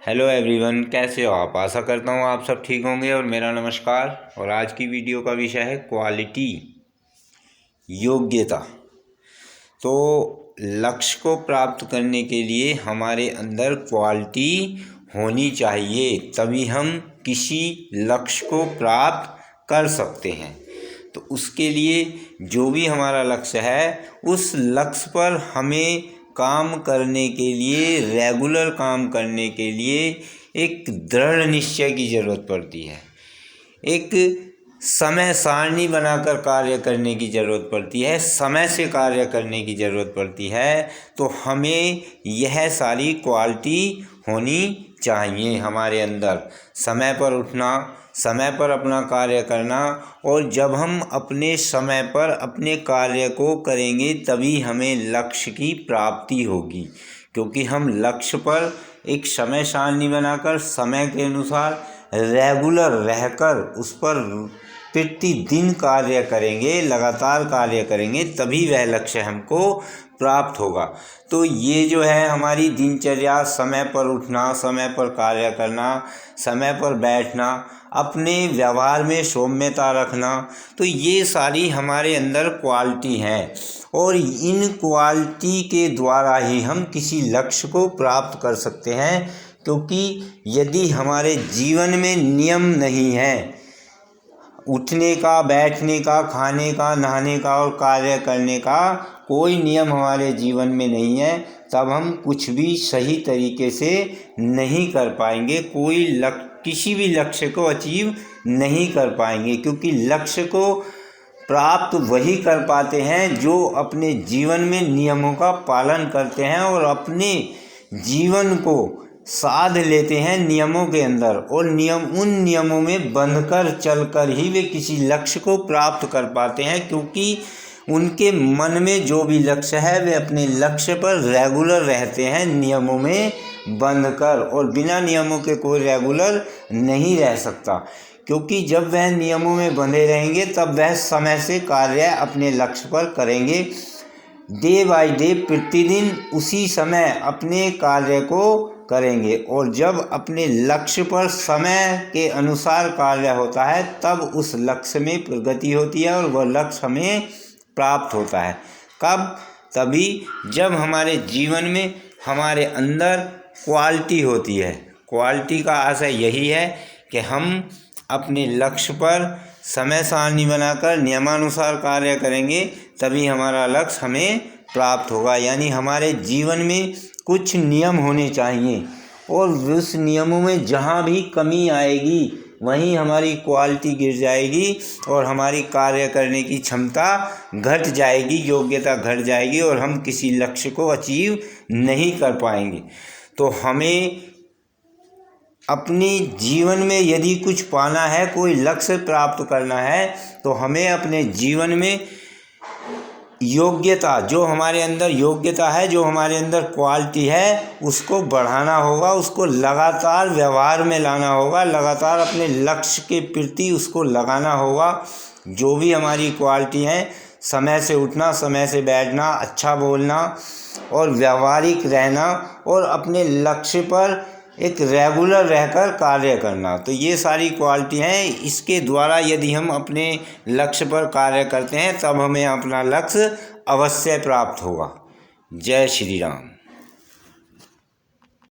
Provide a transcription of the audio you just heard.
Hello everyone, कैसे हो आप। आशा करता हूँ आप सब ठीक होंगे और मेरा नमस्कार। और आज की वीडियो का विषय है क्वालिटी, योग्यता। तो लक्ष्य को प्राप्त करने के लिए हमारे अंदर क्वालिटी होनी चाहिए, तभी हम किसी लक्ष्य को प्राप्त कर सकते हैं। तो उसके लिए जो भी हमारा लक्ष्य है, उस लक्ष्य पर हमें काम करने के लिए, रेगुलर काम करने के लिए एक दृढ़ निश्चय की ज़रूरत पड़ती है। एक समय सारणी बनाकर कार्य करने की ज़रूरत पड़ती है, समय से कार्य करने की ज़रूरत पड़ती है। तो हमें यह सारी क्वालिटी होनी चाहिए हमारे अंदर। समय पर उठना, समय पर अपना कार्य करना, और जब हम अपने समय पर अपने कार्य को करेंगे तभी हमें लक्ष्य की प्राप्ति होगी। क्योंकि हम लक्ष्य पर एक समय सारणी बनाकर समय के अनुसार रेगुलर रहकर उस पर प्रतिदिन कार्य करेंगे, लगातार कार्य करेंगे, तभी वह लक्ष्य हमको प्राप्त होगा। तो ये जो है हमारी दिनचर्या, समय पर उठना, समय पर कार्य करना, समय पर बैठना, अपने व्यवहार में सौम्यता रखना, तो ये सारी हमारे अंदर क्वालिटी हैं। और इन क्वालिटी के द्वारा ही हम किसी लक्ष्य को प्राप्त कर सकते हैं। क्योंकि यदि हमारे जीवन में नियम नहीं है, उठने का, बैठने का, खाने का, नहाने का और कार्य करने का कोई नियम हमारे जीवन में नहीं है, तब हम कुछ भी सही तरीके से नहीं कर पाएंगे, किसी भी लक्ष्य को अचीव नहीं कर पाएंगे। क्योंकि लक्ष्य को प्राप्त वही कर पाते हैं जो अपने जीवन में नियमों का पालन करते हैं और अपने जीवन को साध लेते हैं नियमों के अंदर, और उन नियमों में बंधकर चलकर ही वे किसी लक्ष्य को प्राप्त कर पाते हैं। क्योंकि उनके मन में जो भी लक्ष्य है, वे अपने लक्ष्य पर रेगुलर रहते हैं नियमों में बंधकर, और बिना नियमों के कोई रेगुलर नहीं रह सकता। क्योंकि जब वह नियमों में बंधे रहेंगे तब वह समय से कार्य अपने लक्ष्य पर करेंगे, डे बाय डे, प्रतिदिन उसी समय अपने कार्य को करेंगे। और जब अपने लक्ष्य पर समय के अनुसार कार्य होता है, तब उस लक्ष्य में प्रगति होती है और वह लक्ष्य हमें प्राप्त होता है। कब? तभी जब हमारे जीवन में हमारे अंदर क्वालिटी होती है। क्वालिटी का आशय यही है कि हम अपने लक्ष्य पर समय सारणी बनाकर नियमानुसार कार्य करेंगे, तभी हमारा लक्ष्य हमें प्राप्त होगा। यानी हमारे जीवन में कुछ नियम होने चाहिए, और उस नियमों में जहाँ भी कमी आएगी वहीं हमारी क्वालिटी गिर जाएगी और हमारी कार्य करने की क्षमता घट जाएगी, योग्यता घट जाएगी, और हम किसी लक्ष्य को अचीव नहीं कर पाएंगे। तो हमें अपने जीवन में यदि कुछ पाना है, कोई लक्ष्य प्राप्त करना है, तो हमें अपने जीवन में योग्यता, जो हमारे अंदर योग्यता है, जो हमारे अंदर क्वालिटी है, उसको बढ़ाना होगा, उसको लगातार व्यवहार में लाना होगा, लगातार अपने लक्ष्य के प्रति उसको लगाना होगा। जो भी हमारी क्वालिटी है, समय से उठना, समय से बैठना, अच्छा बोलना और व्यवहारिक रहना, और अपने लक्ष्य पर एक रेगुलर रहकर कार्य करना, तो ये सारी क्वालिटी हैं। इसके द्वारा यदि हम अपने लक्ष्य पर कार्य करते हैं, तब हमें अपना लक्ष्य अवश्य प्राप्त होगा। जय श्री राम।